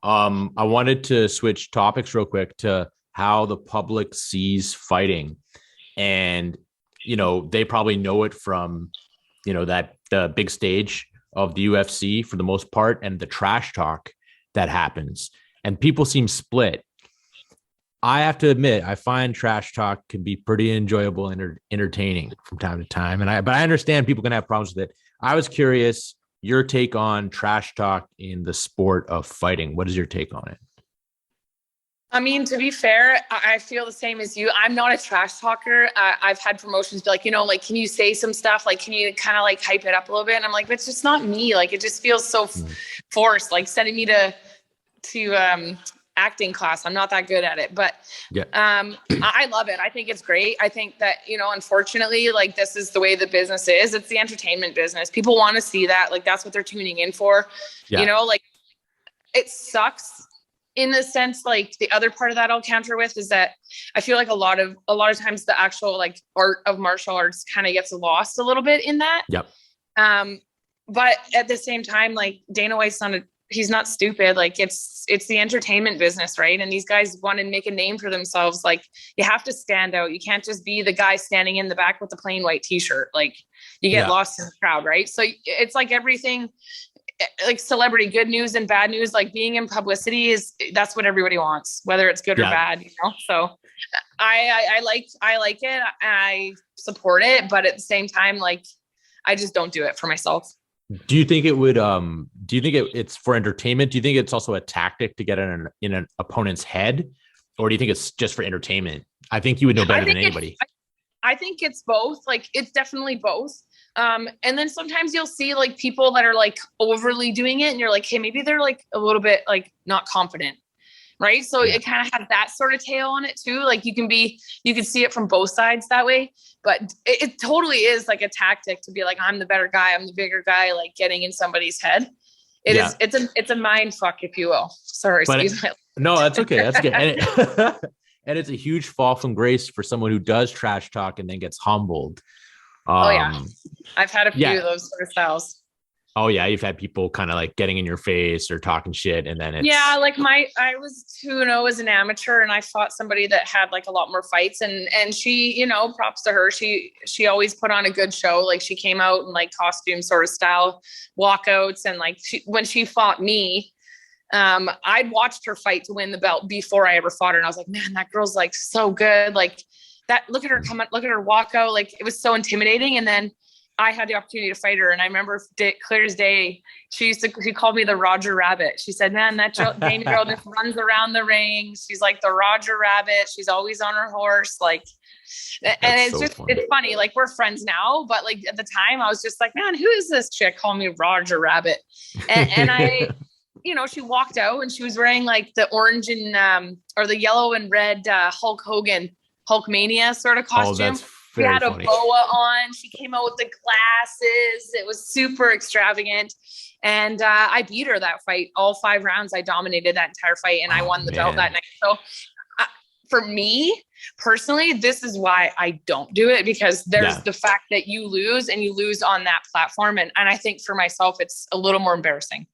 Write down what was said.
I wanted to switch topics real quick to how the public sees fighting. And, they probably know it from, that the big stage of the UFC for the most part and the trash talk that happens. And people seem split. I have to admit, I find trash talk can be pretty enjoyable and entertaining from time to time. But I understand people can have problems with it. I was curious your take on trash talk in the sport of fighting. What is your take on it? I mean, to be fair, I feel the same as you. I'm not a trash talker. I've had promotions be like, like, can you say some stuff? Like, can you kind of like hype it up a little bit? And I'm like, but it's just not me. Like, it just feels so forced, like sending me to acting class. I'm not that good at it, but Yeah. I love it. I think it's great. I think that, unfortunately, like this is the way the business is. It's the entertainment business. People want to see that. Like, that's what they're tuning in for. Yeah. Like it sucks in the sense, like the other part of that I'll counter with is that I feel like a lot of times the actual like art of martial arts kind of gets lost a little bit in that. Yep. But at the same time, like Dana White's he's not stupid. Like it's the entertainment business, right? And these guys want to make a name for themselves. Like you have to stand out. You can't just be the guy standing in the back with the plain white t-shirt. Like you get lost in the crowd, right? So it's like everything, like celebrity, good news and bad news, like being in publicity that's what everybody wants, whether it's good or bad, So I like it. I support it, but at the same time, like I just don't do it for myself. Do you think it would, do you think it's for entertainment? Do you think it's also a tactic to get in an opponent's head? Or do you think it's just for entertainment? I think you would know better than anybody. I think it's both. Like it's definitely both. And then sometimes you'll see like people that are like overly doing it and you're like, hey, maybe they're like a little bit like not confident. Right. So it kind of has that sort of tail on it too. Like you can see it from both sides that way, but it totally is like a tactic to be like, I'm the better guy. I'm the bigger guy, like getting in somebody's head. It's a mind fuck, if you will. Sorry. Excuse me. No, that's okay. That's good. And it's a huge fall from grace for someone who does trash talk and then gets humbled. I've had a few of those sort of styles. Oh yeah, you've had people kind of like getting in your face or talking shit, and then like I was 2-0 as an amateur, and I fought somebody that had like a lot more fights, and she, props to her, she always put on a good show. Like she came out in like costume sort of style walkouts, and like when she fought me, I'd watched her fight to win the belt before I ever fought her, and I was like, man, that girl's like so good, like that. Look at her come out, look at her walk out, like it was so intimidating. And then I had the opportunity to fight her. And I remember clear as day, she called me the Roger Rabbit. She said, man, that Jamey girl just runs around the ring. She's like the Roger Rabbit. She's always on her horse. Like, and it's funny. Like we're friends now, but like at the time I was just like, man, who is this chick calling me Roger Rabbit? And I, she walked out and she was wearing like the orange and, or the yellow and red, Hulk Hogan, Hulkmania sort of costume. She had a boa on. She came out with the glasses. It was super extravagant. And I beat her that fight. All 5 rounds, I dominated that entire fight, and I won the belt that night. So for me personally, this is why I don't do it, because there's the fact that you lose, and you lose on that platform. And I think for myself, it's a little more embarrassing.